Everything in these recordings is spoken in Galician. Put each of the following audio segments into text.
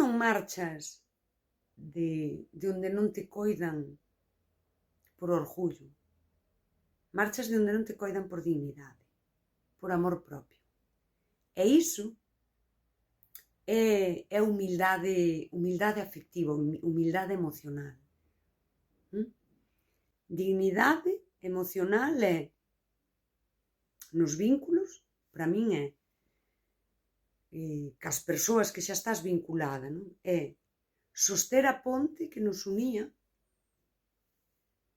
non marchas de onde non te coidan por orgullo. Marchas de onde non te coidan por dignidade, por amor propio. E iso é humildade afectiva, humildade emocional. Dignidade emocional é, nos vínculos, para min é, cas persoas que xa estás vinculada, non? É soster a ponte que nos unía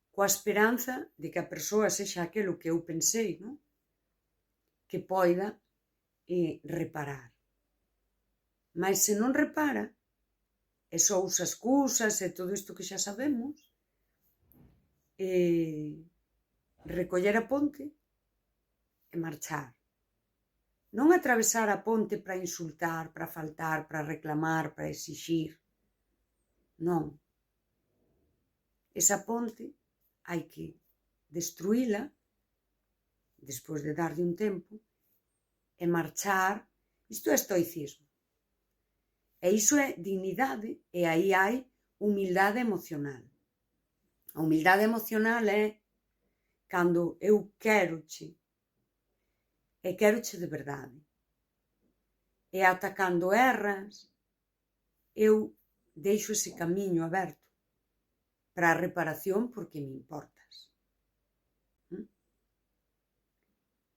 coa esperanza de que a persoa sexa aquelo que eu pensei, non? Que poida reparar. Mas se non repara, e só usa excusas e todo isto que xa sabemos, recoller a ponte e marchar. Non atravesar a ponte para insultar, para faltar, para reclamar, para exixir. Non. Esa ponte hai que destruíla, despois de darlle un tempo, e marchar. Isto é estoicismo. E iso é dignidade, e aí hai humildade emocional. A humildade emocional é cando eu quéroche, e quéroche de verdade. E ata cando erras, eu deixo ese camiño aberto para a reparación porque me importas.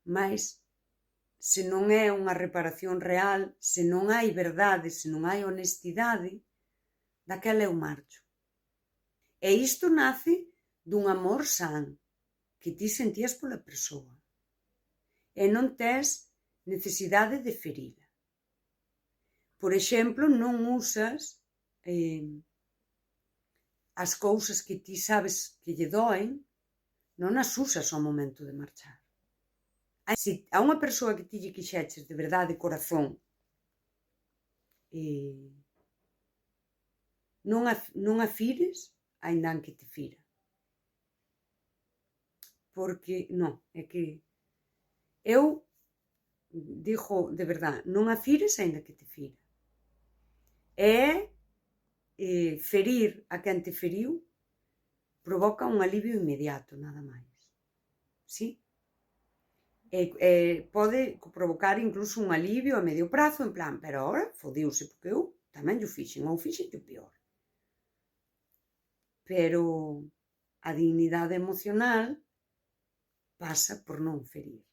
Mas, se non é unha reparación real, se non hai verdade, se non hai honestidade, daquela eu marcho. E isto nace dun amor san, que ti sentías pola persoa. E non tes necesidade de ferila. Por exemplo, non usas as cousas que ti sabes que lle doen, non as usas ao momento de marchar. Se a unha persoa que ti lle quixeches de verdade, de corazón, non a fires, aínda que te fira. Porque, non, é que eu digo de verdade, non a fires aínda que te fira. Ferir a quen te feriu provoca un alivio inmediato, nada máis. Sí? Pode provocar incluso un alivio a medio prazo, en plan, pero ahora fodiuse, porque eu tamén lle fixen, ou fixen o peor. Pero a dignidade emocional pasa por non ferir.